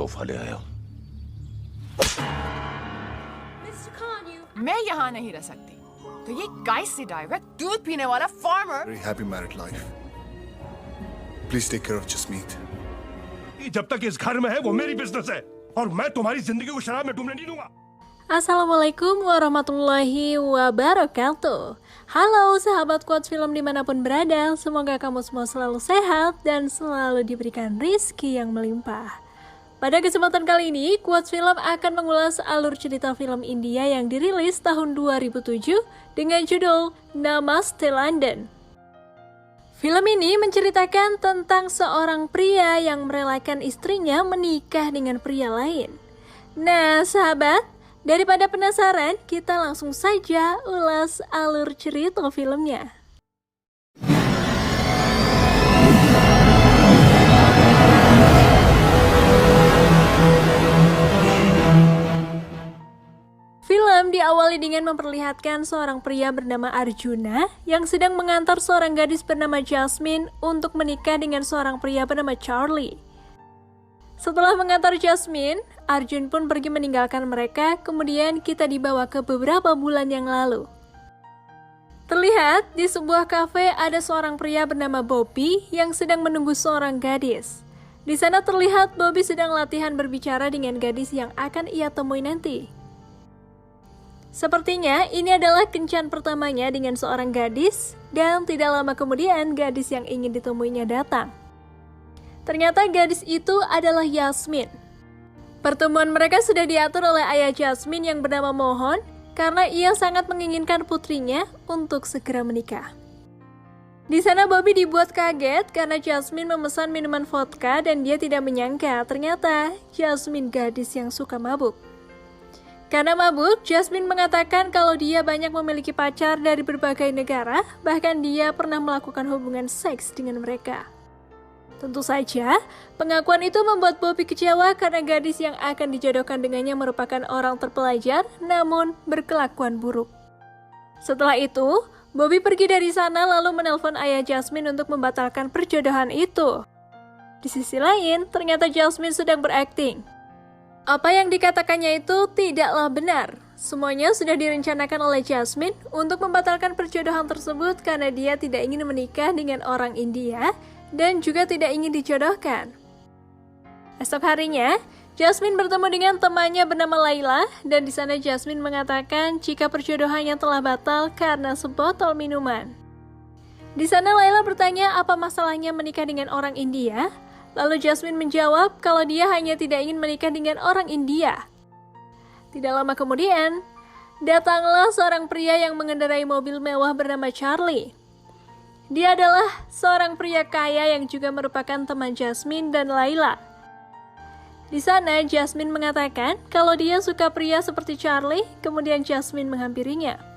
तोहफा ले आया हूँ। मैं यहाँ नहीं रह सकती। तो ये गाय से डायरेक्ट दूध पीने वाला farmer. Very happy married life. Please take care of Jasmeet. जब तक इस घर में है वो मेरी बिजनेस है और मैं तुम्हारी जिंदगी को शराब में डूबने नहीं दूंगा। Assalamualaikum warahmatullahi wabarakatuh. Halo sahabat Quotes Film dimanapun berada, semoga kamu semua selalu sehat dan selalu diberikan rizki yang melimpah. Pada kesempatan kali ini, Quotes Film akan mengulas alur cerita film India yang dirilis tahun 2007 dengan judul Namaste London. Film ini menceritakan tentang seorang pria yang merelakan istrinya menikah dengan pria lain. Nah, sahabat, daripada penasaran, kita langsung saja ulas alur cerita filmnya. Film diawali dengan memperlihatkan seorang pria bernama Arjuna yang sedang mengantar seorang gadis bernama Jasmine untuk menikah dengan seorang pria bernama Charlie. Setelah mengantar Jasmine, Arjun pun pergi meninggalkan mereka, kemudian kita dibawa ke beberapa bulan yang lalu. Terlihat di sebuah kafe ada seorang pria bernama Bobby yang sedang menunggu seorang gadis. Di sana terlihat Bobby sedang latihan berbicara dengan gadis yang akan ia temui nanti. Sepertinya ini adalah kencan pertamanya dengan seorang gadis, dan tidak lama kemudian gadis yang ingin ditemuinya datang. Ternyata gadis itu adalah Yasmin. Pertemuan mereka sudah diatur oleh ayah Jasmine yang bernama Mohan karena ia sangat menginginkan putrinya untuk segera menikah. Di sana Bobby dibuat kaget karena Jasmine memesan minuman vodka dan dia tidak menyangka ternyata Jasmine gadis yang suka mabuk. Karena mabuk, Jasmine mengatakan kalau dia banyak memiliki pacar dari berbagai negara, bahkan dia pernah melakukan hubungan seks dengan mereka. Tentu saja, pengakuan itu membuat Bobby kecewa karena gadis yang akan dijodohkan dengannya merupakan orang terpelajar, namun berkelakuan buruk. Setelah itu, Bobby pergi dari sana lalu menelpon ayah Jasmine untuk membatalkan perjodohan itu. Di sisi lain, ternyata Jasmine sedang berakting. Apa yang dikatakannya itu tidaklah benar. Semuanya sudah direncanakan oleh Jasmine untuk membatalkan perjodohan tersebut karena dia tidak ingin menikah dengan orang India dan juga tidak ingin dijodohkan. Esok harinya, Jasmine bertemu dengan temannya bernama Laila dan di sana Jasmine mengatakan jika perjodohannya telah batal karena sebotol minuman. Di sana Laila bertanya apa masalahnya menikah dengan orang India. Lalu Jasmine menjawab kalau dia hanya tidak ingin menikah dengan orang India. Tidak lama kemudian, datanglah seorang pria yang mengendarai mobil mewah bernama Charlie. Dia adalah seorang pria kaya yang juga merupakan teman Jasmine dan Laila. Di sana Jasmine mengatakan kalau dia suka pria seperti Charlie, kemudian Jasmine menghampirinya.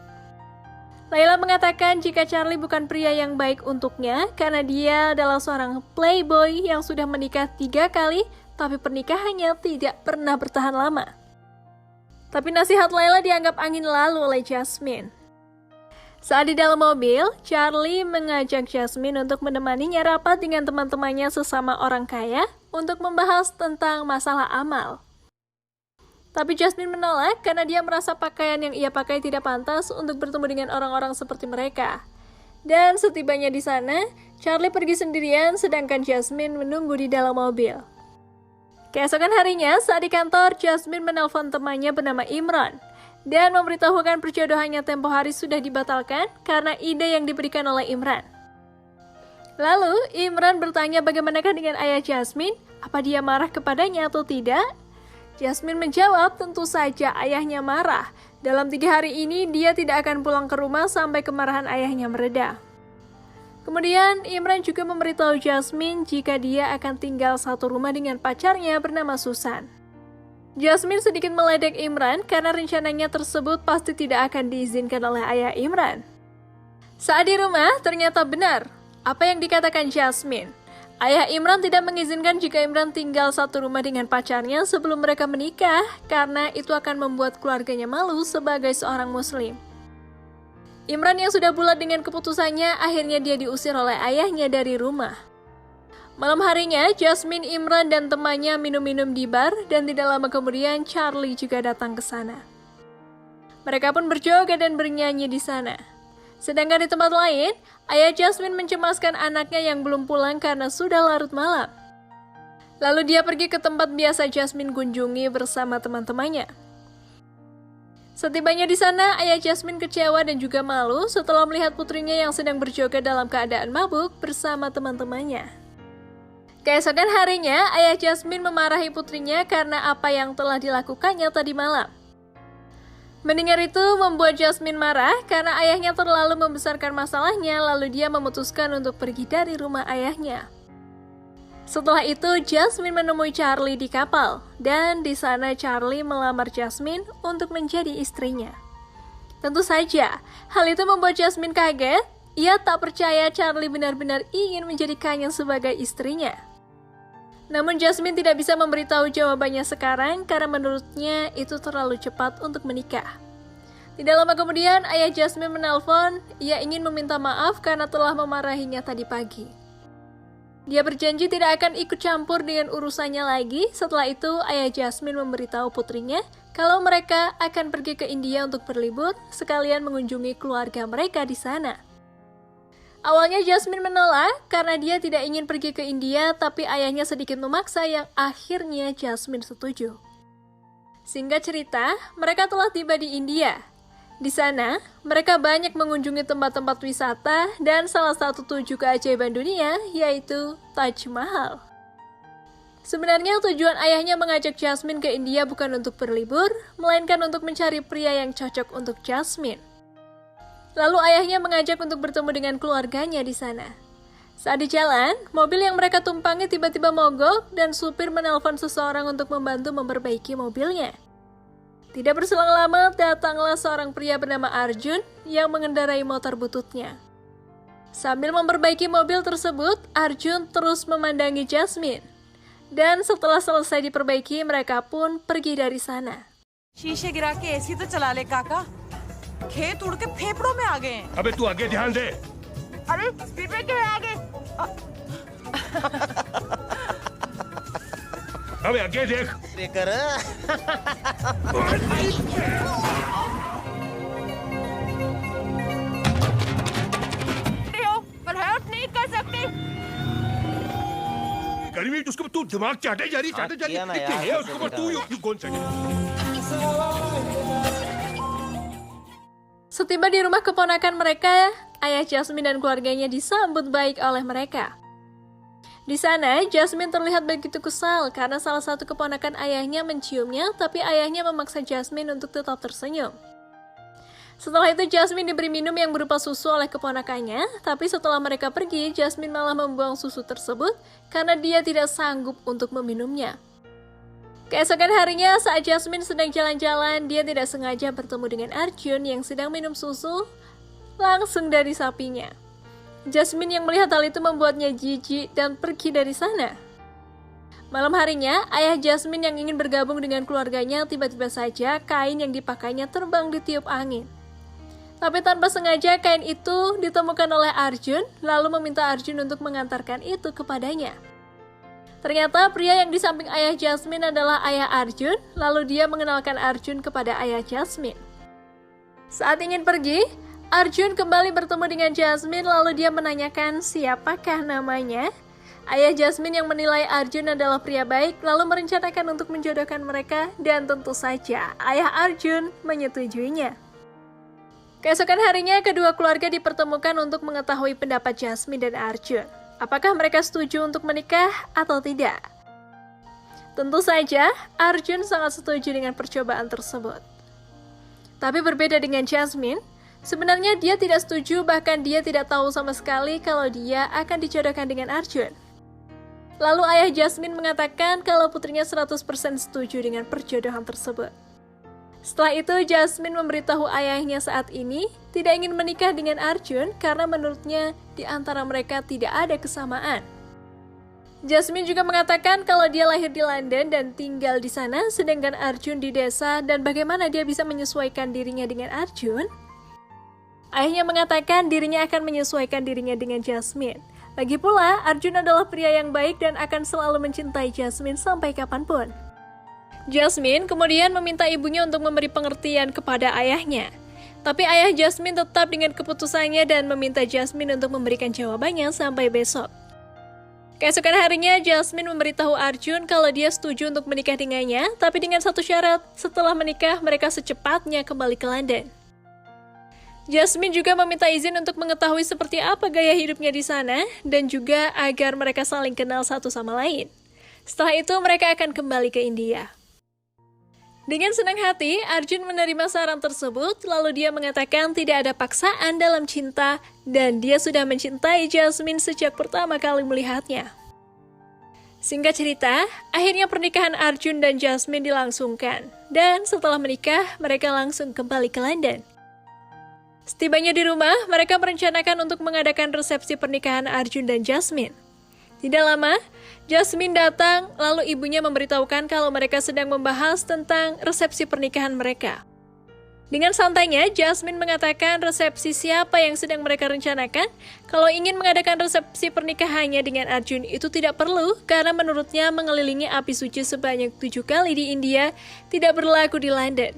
Laila mengatakan jika Charlie bukan pria yang baik untuknya karena dia adalah seorang playboy yang sudah menikah 3 kali, tapi pernikahannya tidak pernah bertahan lama. Tapi nasihat Laila dianggap angin lalu oleh Jasmine. Saat di dalam mobil, Charlie mengajak Jasmine untuk menemaninya rapat dengan teman-temannya sesama orang kaya untuk membahas tentang masalah amal. Tapi Jasmine menolak karena dia merasa pakaian yang ia pakai tidak pantas untuk bertemu dengan orang-orang seperti mereka. Dan setibanya di sana, Charlie pergi sendirian sedangkan Jasmine menunggu di dalam mobil. Keesokan harinya, saat di kantor, Jasmine menelpon temannya bernama Imran dan memberitahukan perjodohannya tempo hari sudah dibatalkan karena ide yang diberikan oleh Imran. Lalu, Imran bertanya bagaimanakah dengan ayah Jasmine, apa dia marah kepadanya atau tidak? Jasmine menjawab tentu saja ayahnya marah. Dalam 3 hari ini dia tidak akan pulang ke rumah sampai kemarahan ayahnya mereda. Kemudian Imran juga memberitahu Jasmine jika dia akan tinggal satu rumah dengan pacarnya bernama Susan. Jasmine sedikit meledek Imran karena rencananya tersebut pasti tidak akan diizinkan oleh ayah Imran. Saat di rumah ternyata benar apa yang dikatakan Jasmine. Ayah Imran tidak mengizinkan jika Imran tinggal satu rumah dengan pacarnya sebelum mereka menikah karena itu akan membuat keluarganya malu sebagai seorang muslim. Imran yang sudah bulat dengan keputusannya akhirnya dia diusir oleh ayahnya dari rumah. Malam harinya, Jasmine, Imran, dan temannya minum-minum di bar dan tidak lama kemudian Charlie juga datang ke sana. Mereka pun berjoget dan bernyanyi di sana. Sedangkan di tempat lain, ayah Jasmine mencemaskan anaknya yang belum pulang karena sudah larut malam. Lalu dia pergi ke tempat biasa Jasmine kunjungi bersama teman-temannya. Setibanya di sana, ayah Jasmine kecewa dan juga malu setelah melihat putrinya yang sedang berjoget dalam keadaan mabuk bersama teman-temannya. Keesokan harinya, ayah Jasmine memarahi putrinya karena apa yang telah dilakukannya tadi malam. Mendengar itu membuat Jasmine marah karena ayahnya terlalu membesarkan masalahnya, lalu dia memutuskan untuk pergi dari rumah ayahnya. Setelah itu, Jasmine menemui Charlie di kapal, dan di sana Charlie melamar Jasmine untuk menjadi istrinya. Tentu saja, hal itu membuat Jasmine kaget. Ia tak percaya Charlie benar-benar ingin menjadikannya sebagai istrinya. Namun Jasmine tidak bisa memberitahu jawabannya sekarang karena menurutnya itu terlalu cepat untuk menikah. Tidak lama kemudian, ayah Jasmine menelpon. Ia ingin meminta maaf karena telah memarahinya tadi pagi. Dia berjanji tidak akan ikut campur dengan urusannya lagi. Setelah itu, ayah Jasmine memberitahu putrinya kalau mereka akan pergi ke India untuk berlibur, sekalian mengunjungi keluarga mereka di sana. Awalnya Jasmine menolak karena dia tidak ingin pergi ke India, tapi ayahnya sedikit memaksa yang akhirnya Jasmine setuju. Singkat cerita, mereka telah tiba di India. Di sana, mereka banyak mengunjungi tempat-tempat wisata dan salah satu 7 keajaiban dunia yaitu Taj Mahal. Sebenarnya tujuan ayahnya mengajak Jasmine ke India bukan untuk berlibur, melainkan untuk mencari pria yang cocok untuk Jasmine. Lalu ayahnya mengajak untuk bertemu dengan keluarganya di sana. Saat di jalan, mobil yang mereka tumpangi tiba-tiba mogok dan supir menelpon seseorang untuk membantu memperbaiki mobilnya. Tidak berselang lama, datanglah seorang pria bernama Arjun yang mengendarai motor bututnya. Sambil memperbaiki mobil tersebut, Arjun terus memandangi Jasmine. Dan setelah selesai diperbaiki, mereka pun pergi dari sana. शीशे गिरा के एसी तो चला ले काका खेत उड़ के फेफड़ों में आ गए हैं अबे तू आगे ध्यान दे। अरे स्पीड में क्यों आ गए अबे आगे देख। लेकर पर हेल्प नहीं कर सकते गर्मी उसके ऊपर तू दिमाग चाटे जा रही किया ना यार, है उसके ऊपर तू यू कौन सा। Setiba di rumah keponakan mereka, ayah Jasmine dan keluarganya disambut baik oleh mereka. Di sana, Jasmine terlihat begitu kesal karena salah satu keponakan ayahnya menciumnya, tapi ayahnya memaksa Jasmine untuk tetap tersenyum. Setelah itu, Jasmine diberi minum yang berupa susu oleh keponakannya, tapi setelah mereka pergi, Jasmine malah membuang susu tersebut karena dia tidak sanggup untuk meminumnya. Keesokan harinya, saat Jasmine sedang jalan-jalan, dia tidak sengaja bertemu dengan Arjun yang sedang minum susu langsung dari sapinya. Jasmine yang melihat hal itu membuatnya jijik dan pergi dari sana. Malam harinya, ayah Jasmine yang ingin bergabung dengan keluarganya tiba-tiba saja kain yang dipakainya terbang ditiup angin. Tapi tanpa sengaja kain itu ditemukan oleh Arjun, lalu meminta Arjun untuk mengantarkan itu kepadanya. Ternyata pria yang di samping ayah Jasmine adalah ayah Arjun, lalu dia mengenalkan Arjun kepada ayah Jasmine. Saat ingin pergi, Arjun kembali bertemu dengan Jasmine, lalu dia menanyakan siapakah namanya. Ayah Jasmine yang menilai Arjun adalah pria baik, lalu merencanakan untuk menjodohkan mereka, dan tentu saja ayah Arjun menyetujuinya. Keesokan harinya, kedua keluarga dipertemukan untuk mengetahui pendapat Jasmine dan Arjun. Apakah mereka setuju untuk menikah atau tidak? Tentu saja, Arjun sangat setuju dengan percobaan tersebut. Tapi berbeda dengan Jasmine, sebenarnya dia tidak setuju, bahkan dia tidak tahu sama sekali kalau dia akan dijodohkan dengan Arjun. Lalu ayah Jasmine mengatakan kalau putrinya 100% setuju dengan perjodohan tersebut. Setelah itu, Jasmine memberitahu ayahnya saat ini tidak ingin menikah dengan Arjun karena menurutnya di antara mereka tidak ada kesamaan. Jasmine juga mengatakan kalau dia lahir di London dan tinggal di sana, sedangkan Arjun di desa, dan bagaimana dia bisa menyesuaikan dirinya dengan Arjun. Ayahnya mengatakan dirinya akan menyesuaikan dirinya dengan Jasmine. Lagi pula, Arjun adalah pria yang baik dan akan selalu mencintai Jasmine sampai kapanpun. Jasmine kemudian meminta ibunya untuk memberi pengertian kepada ayahnya. Tapi ayah Jasmine tetap dengan keputusannya dan meminta Jasmine untuk memberikan jawabannya sampai besok. Keesokan harinya, Jasmine memberitahu Arjun kalau dia setuju untuk menikah dengannya, tapi dengan satu syarat, setelah menikah mereka secepatnya kembali ke London. Jasmine juga meminta izin untuk mengetahui seperti apa gaya hidupnya di sana, dan juga agar mereka saling kenal satu sama lain. Setelah itu, mereka akan kembali ke India. Dengan senang hati, Arjun menerima saran tersebut, lalu dia mengatakan tidak ada paksaan dalam cinta, dan dia sudah mencintai Jasmine sejak pertama kali melihatnya. Singkat cerita, akhirnya pernikahan Arjun dan Jasmine dilangsungkan, dan setelah menikah, mereka langsung kembali ke London. Setibanya di rumah, mereka merencanakan untuk mengadakan resepsi pernikahan Arjun dan Jasmine. Tidak lama, Jasmine datang, lalu ibunya memberitahukan kalau mereka sedang membahas tentang resepsi pernikahan mereka. Dengan santainya, Jasmine mengatakan resepsi siapa yang sedang mereka rencanakan, kalau ingin mengadakan resepsi pernikahannya dengan Arjun itu tidak perlu, karena menurutnya mengelilingi api suci sebanyak 7 kali di India tidak berlaku di London.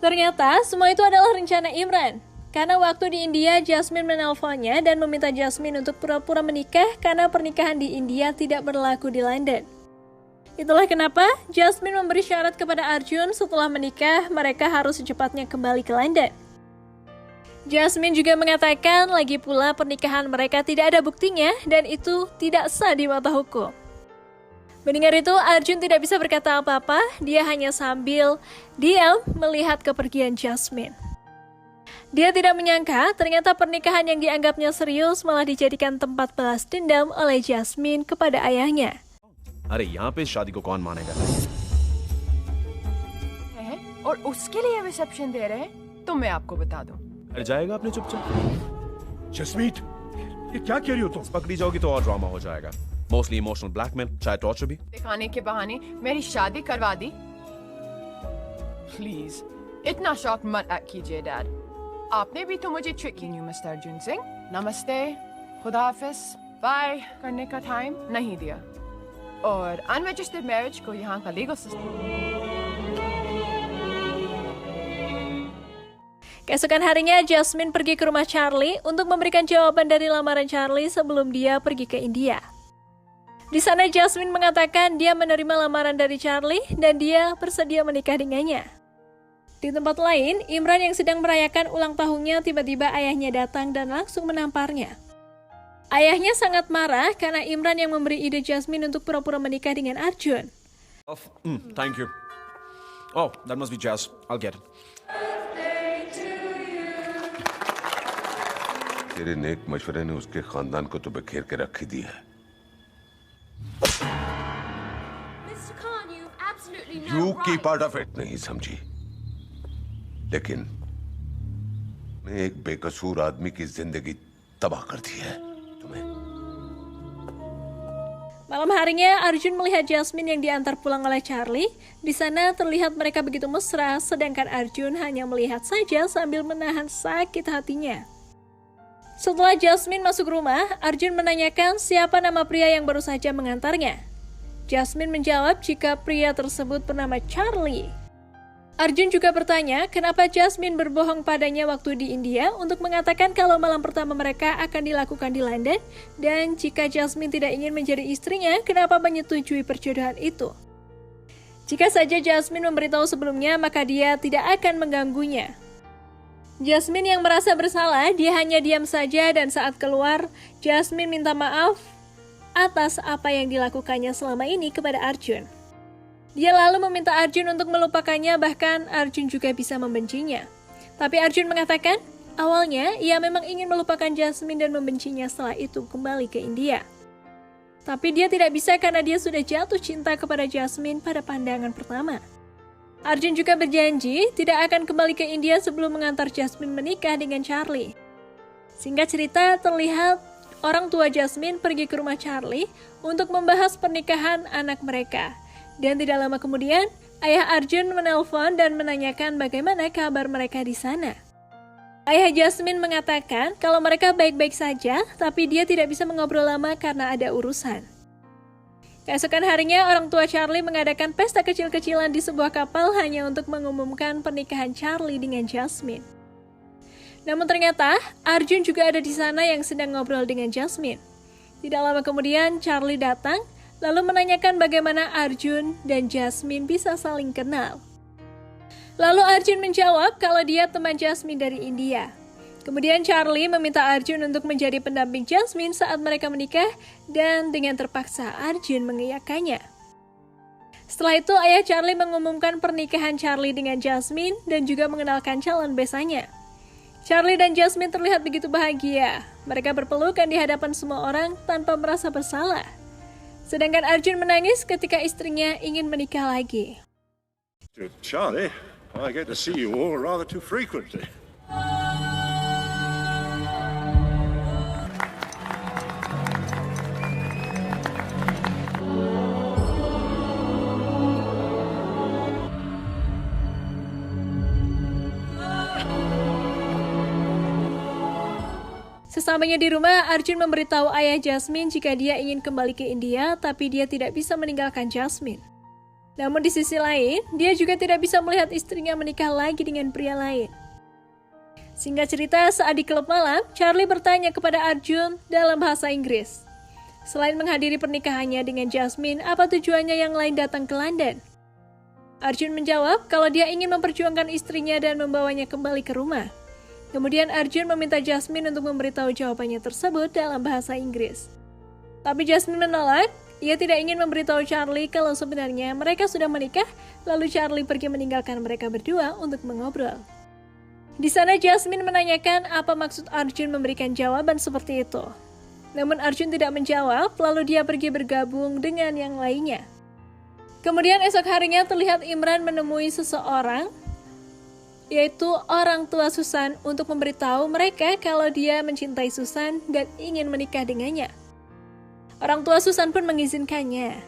Ternyata, semua itu adalah rencana Imran. Karena waktu di India, Jasmine menelponnya dan meminta Jasmine untuk pura-pura menikah karena pernikahan di India tidak berlaku di London. Itulah kenapa Jasmine memberi syarat kepada Arjun setelah menikah, mereka harus secepatnya kembali ke London. Jasmine juga mengatakan lagi pula pernikahan mereka tidak ada buktinya dan itu tidak sah di mata hukum. Mendengar itu, Arjun tidak bisa berkata apa-apa, dia hanya sambil diam melihat kepergian Jasmine. Dia tidak menyangka ternyata pernikahan yang dianggapnya serius malah dijadikan tempat balas dendam oleh Jasmine kepada ayahnya. अरे यहाँ पे इस शादी को कौन मानेगा? हैं और उसके लिए रिसेप्शन दे रहे हैं, तो मैं आपको बता दूं। घर जाएगा अपने चुपचाप? जसमीत, ये क्या कह रही हो तुम? पकड़ी जाओगी तो और ड्रामा हो जाएगा। मोस्टली इमोशनल ब्लैकमेल, चाहे टॉर्चर भी। दिखाने के बहाने मेरी शादी करवा दी। प्लीज इतना शौक मत कीजिए डैड। आपने भी तो मुझे ट्रिक की, मिस्टर अर्जुन सिंह। नमस्ते, खुदा हाफिज, बाय करने का टाइम नहीं दिया, और अनरजिस्टर्ड मैरिज को यहाँ का legal system. Keesokan harinya, Jasmine pergi ke rumah Charlie untuk memberikan jawaban dari lamaran Charlie sebelum dia pergi ke India. Di sana, Jasmine mengatakan dia menerima lamaran dari Charlie dan dia bersedia menikah dengannya. Di tempat lain, Imran yang sedang merayakan ulang tahunnya tiba-tiba ayahnya datang dan langsung menamparnya. Ayahnya sangat marah karena Imran yang memberi ide Jasmine untuk pura-pura menikah dengan Arjun. Thank you. Oh, that must be Jazz. I'll get it. तेरे नेक मशवरे ने उसके खानदान को तो बखेर के रख ही दिया है। You keep part of it नहीं समझी, लेकिन मैं एक बेकसूर आदमी की जिंदगी तबाह कर दी है तुम्हें। Malam harinya, Arjun melihat Jasmine yang diantar pulang oleh Charlie. Di sana terlihat mereka begitu mesra, sedangkan Arjun hanya melihat saja sambil menahan sakit hatinya. Setelah Jasmine masuk rumah, Arjun menanyakan siapa nama pria yang baru saja mengantarnya. Jasmine menjawab jika pria tersebut bernama Charlie. Arjun juga bertanya kenapa Jasmine berbohong padanya waktu di India untuk mengatakan kalau malam pertama mereka akan dilakukan di London, dan jika Jasmine tidak ingin menjadi istrinya, kenapa menyetujui perjodohan itu. Jika saja Jasmine memberitahu sebelumnya, maka dia tidak akan mengganggunya. Jasmine yang merasa bersalah, dia hanya diam saja, dan saat keluar, Jasmine minta maaf atas apa yang dilakukannya selama ini kepada Arjun. Dia lalu meminta Arjun untuk melupakannya, bahkan Arjun juga bisa membencinya. Tapi Arjun mengatakan, awalnya ia memang ingin melupakan Jasmine dan membencinya setelah itu kembali ke India. Tapi dia tidak bisa karena dia sudah jatuh cinta kepada Jasmine pada pandangan pertama. Arjun juga berjanji tidak akan kembali ke India sebelum mengantar Jasmine menikah dengan Charlie. Singkat cerita, terlihat orang tua Jasmine pergi ke rumah Charlie untuk membahas pernikahan anak mereka. Dan tidak lama kemudian, ayah Arjun menelpon dan menanyakan bagaimana kabar mereka di sana. Ayah Jasmine mengatakan kalau mereka baik-baik saja, tapi dia tidak bisa mengobrol lama karena ada urusan. Keesokan harinya, orang tua Charlie mengadakan pesta kecil-kecilan di sebuah kapal hanya untuk mengumumkan pernikahan Charlie dengan Jasmine. Namun ternyata, Arjun juga ada di sana yang sedang ngobrol dengan Jasmine. Tidak lama kemudian, Charlie datang, lalu menanyakan bagaimana Arjun dan Jasmine bisa saling kenal. Lalu Arjun menjawab kalau dia teman Jasmine dari India. Kemudian Charlie meminta Arjun untuk menjadi pendamping Jasmine saat mereka menikah, dan dengan terpaksa Arjun mengiyakannya. Setelah itu, ayah Charlie mengumumkan pernikahan Charlie dengan Jasmine dan juga mengenalkan calon besannya. Charlie dan Jasmine terlihat begitu bahagia. Mereka berpelukan di hadapan semua orang tanpa merasa bersalah. Sedangkan Arjun menangis ketika istrinya ingin menikah lagi. Charlie, I get to see you all rather too frequently. Sesampainya di rumah, Arjun memberitahu ayah Jasmine jika dia ingin kembali ke India, tapi dia tidak bisa meninggalkan Jasmine. Namun di sisi lain, dia juga tidak bisa melihat istrinya menikah lagi dengan pria lain. Singkat cerita, saat di klub malam, Charlie bertanya kepada Arjun dalam bahasa Inggris. Selain menghadiri pernikahannya dengan Jasmine, apa tujuannya yang lain datang ke London? Arjun menjawab kalau dia ingin memperjuangkan istrinya dan membawanya kembali ke rumah. Kemudian Arjun meminta Jasmine untuk memberitahu jawabannya tersebut dalam bahasa Inggris. Tapi Jasmine menolak, ia tidak ingin memberitahu Charlie kalau sebenarnya mereka sudah menikah, lalu Charlie pergi meninggalkan mereka berdua untuk mengobrol. Di sana Jasmine menanyakan apa maksud Arjun memberikan jawaban seperti itu. Namun Arjun tidak menjawab, lalu dia pergi bergabung dengan yang lainnya. Kemudian esok harinya terlihat Imran menemui seseorang, yaitu orang tua Susan, untuk memberitahu mereka kalau dia mencintai Susan dan ingin menikah dengannya. Orang tua Susan pun mengizinkannya.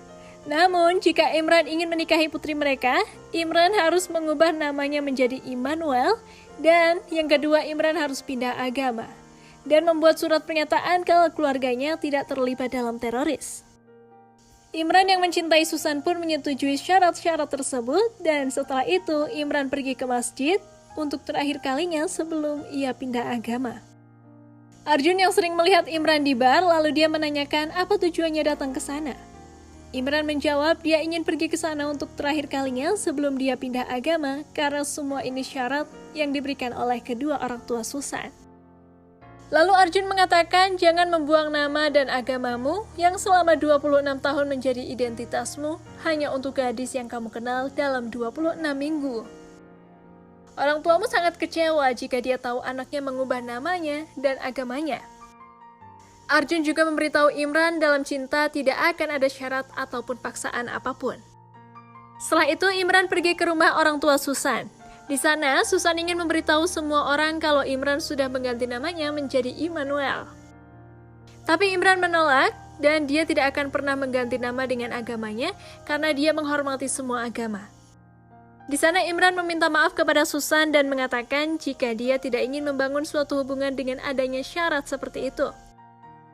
Namun, jika Imran ingin menikahi putri mereka, Imran harus mengubah namanya menjadi Immanuel, dan yang kedua, Imran harus pindah agama dan membuat surat pernyataan kalau keluarganya tidak terlibat dalam teroris. Imran yang mencintai Susan pun menyetujui syarat-syarat tersebut, dan setelah itu Imran pergi ke masjid untuk terakhir kalinya sebelum ia pindah agama. Arjun yang sering melihat Imran di bar, lalu dia menanyakan apa tujuannya datang ke sana. Imran menjawab dia ingin pergi ke sana untuk terakhir kalinya sebelum dia pindah agama, karena semua ini syarat yang diberikan oleh kedua orang tua Susan. Lalu Arjun mengatakan jangan membuang nama dan agamamu yang selama 26 tahun menjadi identitasmu hanya untuk gadis yang kamu kenal dalam 26 minggu. Orang tuamu sangat kecewa jika dia tahu anaknya mengubah namanya dan agamanya. Arjun juga memberitahu Imran dalam cinta tidak akan ada syarat ataupun paksaan apapun. Setelah itu Imran pergi ke rumah orang tua Susan. Di sana, Susan ingin memberitahu semua orang kalau Imran sudah mengganti namanya menjadi Immanuel. Tapi Imran menolak, dan dia tidak akan pernah mengganti nama dengan agamanya karena dia menghormati semua agama. Di sana Imran meminta maaf kepada Susan dan mengatakan jika dia tidak ingin membangun suatu hubungan dengan adanya syarat seperti itu.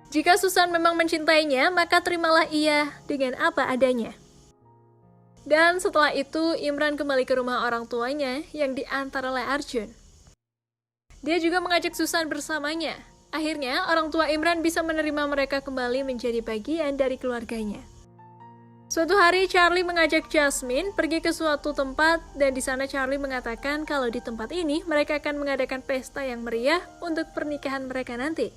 Jika Susan memang mencintainya, maka terimalah ia dengan apa adanya. Dan setelah itu, Imran kembali ke rumah orang tuanya yang diantar oleh Arjun. Dia juga mengajak Susan bersamanya. Akhirnya, orang tua Imran bisa menerima mereka kembali menjadi bagian dari keluarganya. Suatu hari, Charlie mengajak Jasmine pergi ke suatu tempat, dan di sana Charlie mengatakan kalau di tempat ini mereka akan mengadakan pesta yang meriah untuk pernikahan mereka nanti.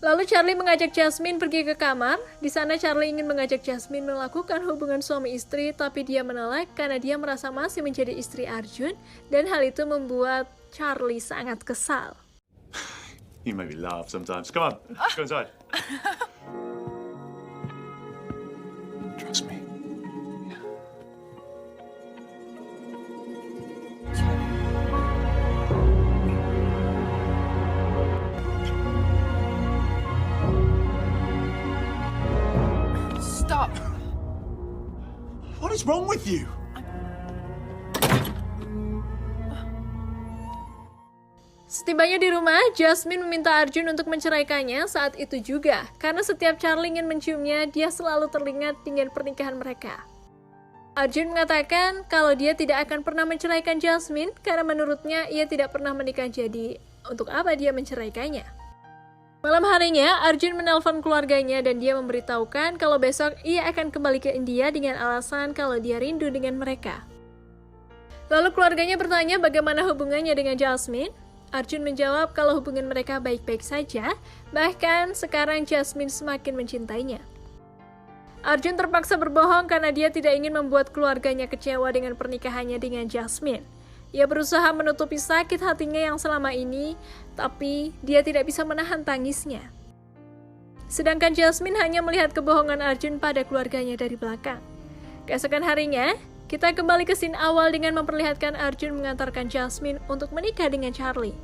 Lalu Charlie mengajak Jasmine pergi ke kamar. Di sana Charlie ingin mengajak Jasmine melakukan hubungan suami istri, tapi dia menolak karena dia merasa masih menjadi istri Arjun, dan hal itu membuat Charlie sangat kesal. You make me laugh sometimes. Come on, let's go inside. Trust me. Stop. What is wrong with you? Setibanya di rumah, Jasmine meminta Arjun untuk menceraikannya saat itu juga, karena setiap Charlie ingin menciumnya, dia selalu teringat dengan pernikahan mereka. Arjun mengatakan kalau dia tidak akan pernah menceraikan Jasmine karena menurutnya ia tidak pernah menikah, jadi untuk apa dia menceraikannya? Malam harinya, Arjun menelpon keluarganya dan dia memberitahukan kalau besok ia akan kembali ke India dengan alasan kalau dia rindu dengan mereka. Lalu keluarganya bertanya bagaimana hubungannya dengan Jasmine. Arjun menjawab kalau hubungan mereka baik-baik saja, bahkan sekarang Jasmine semakin mencintainya. Arjun terpaksa berbohong karena dia tidak ingin membuat keluarganya kecewa dengan pernikahannya dengan Jasmine. Ia berusaha menutupi sakit hatinya yang selama ini, tapi dia tidak bisa menahan tangisnya. Sedangkan Jasmine hanya melihat kebohongan Arjun pada keluarganya dari belakang. Keesokan harinya, kita kembali ke scene awal dengan memperlihatkan Arjun mengantarkan Jasmine untuk menikah dengan Charlie.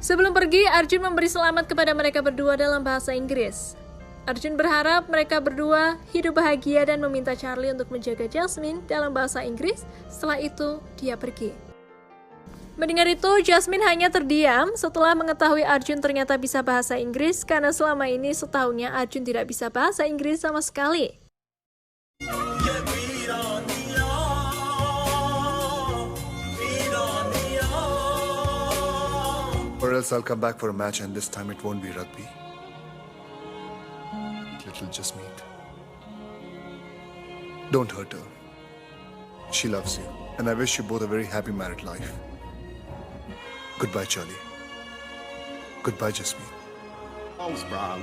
Sebelum pergi, Arjun memberi selamat kepada mereka berdua dalam bahasa Inggris. Arjun berharap mereka berdua hidup bahagia dan meminta Charlie untuk menjaga Jasmine dalam bahasa Inggris. Setelah itu, dia pergi. Mendengar itu, Jasmine hanya terdiam setelah mengetahui Arjun ternyata bisa bahasa Inggris karena selama ini setahunnya Arjun tidak bisa bahasa Inggris sama sekali. Or else I'll come back for a match and this time it won't be rugby. Little Jasmeet. Don't hurt her. She loves you, and I wish you both a very happy married life. Goodbye, Charlie. Goodbye, Jasmeet. Brown,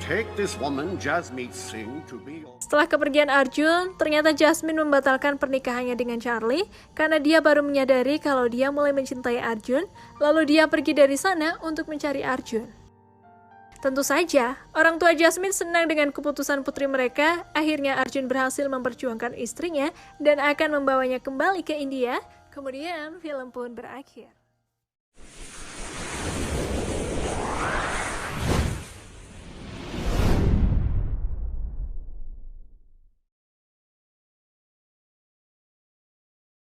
take this woman, Jasmeet Singh, to be your... Setelah kepergian Arjun, ternyata Jasmine membatalkan pernikahannya dengan Charlie karena dia baru menyadari kalau dia mulai mencintai Arjun, lalu dia pergi dari sana untuk mencari Arjun. Tentu saja, orang tua Jasmine senang dengan keputusan putri mereka. Akhirnya Arjun berhasil memperjuangkan istrinya dan akan membawanya kembali ke India. Kemudian film pun berakhir.